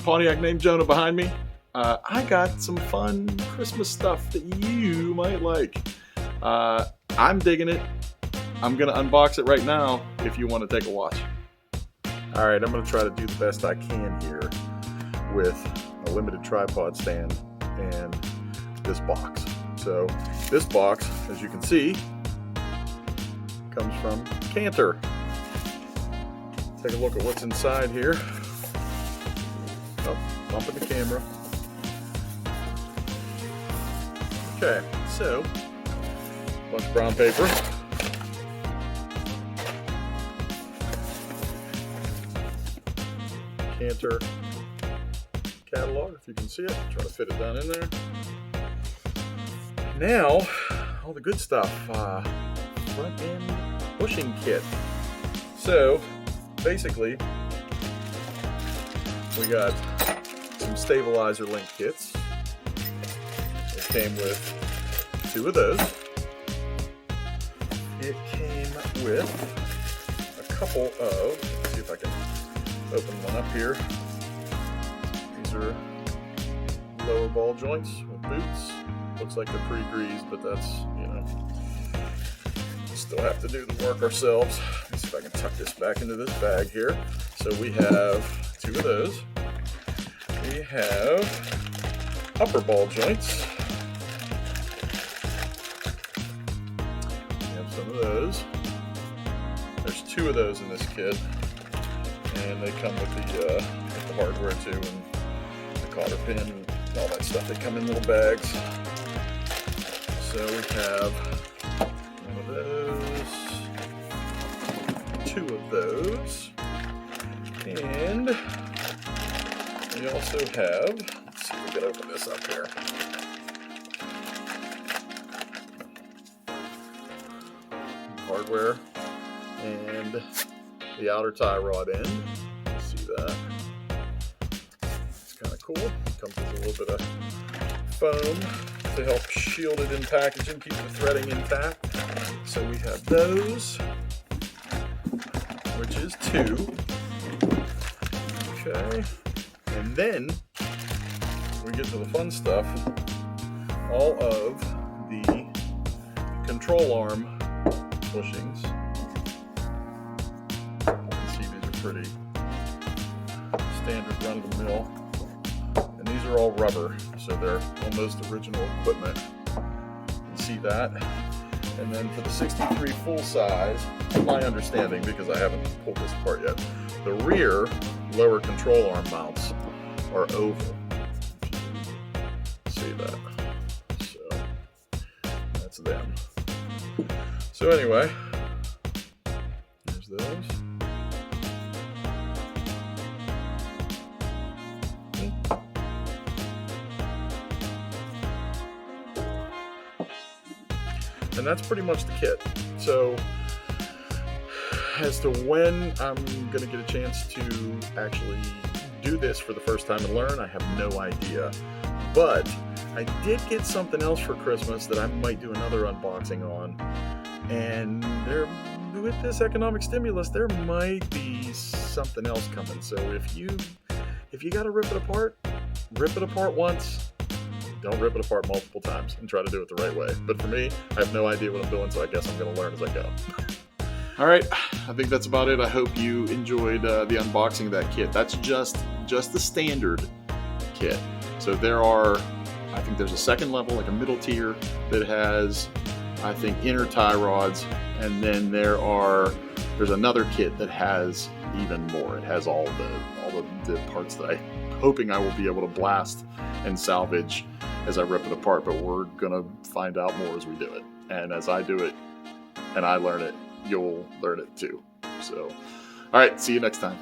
Pontiac named Jonah behind me. I got some fun Christmas stuff that you might like. I'm digging it. I'm going to unbox it right now if you want to take a watch. Alright, I'm going to try to do the best I can here with a limited tripod stand and this box. So this box, as you can see, comes from Kanter. Take a look at what's inside here. Oh, bumping the camera. Okay, so bunch of brown paper. Kanter catalog, if you can see it. Try to fit it down in there. Now, all the good stuff. Front end bushing kit. So, basically, we got some stabilizer link kits. It came with 2 of those. It came with a couple of, let's see if I can open one up here. These are lower ball joints with boots. Looks like they're pre-greased, but that's, still have to do the work ourselves. Let's see if I can tuck this back into this bag here. So we have 2 of those. We have upper ball joints. We have some of those. There's 2 of those in this kit. And they come with the hardware too, and the cotter pin and all that stuff. They come in little bags. So we have one of those, 2 of those, and we also have, let's see if we can open this up here. Hardware and the outer tie rod end. See that? It's kind of cool. Comes with a little bit of foam to help shield it in packaging, keep the threading intact. So we have those, which is 2. Okay. And then we get to the fun stuff. All of the control arm bushings. Pretty standard run-of-the-mill, and these are all rubber, so they're almost original equipment. You see that? And then for the 63 full size, my understanding, because I haven't pulled this apart yet, the rear lower control arm mounts are oval. See that? So that's them. So anyway, there's those. And that's pretty much the kit. So as to when I'm going to get a chance to actually do this for the first time and learn, I have no idea. But I did get something else for Christmas that I might do another unboxing on. And with this economic stimulus, there might be something else coming. So if you got to rip it apart once. Don't rip it apart multiple times and try to do it the right way. But for me, I have no idea what I'm doing, so I guess I'm going to learn as I go. All right, I think that's about it. I hope you enjoyed the unboxing of that kit. That's just the standard kit. So I think there's a second level, like a middle tier, that has, I think, inner tie rods, and then there's another kit that has even more. It has all the parts that I'm hoping I will be able to blast and salvage as I rip it apart, but we're gonna find out more as we do it. And as I do it and I learn it, you'll learn it too. So, all right, see you next time.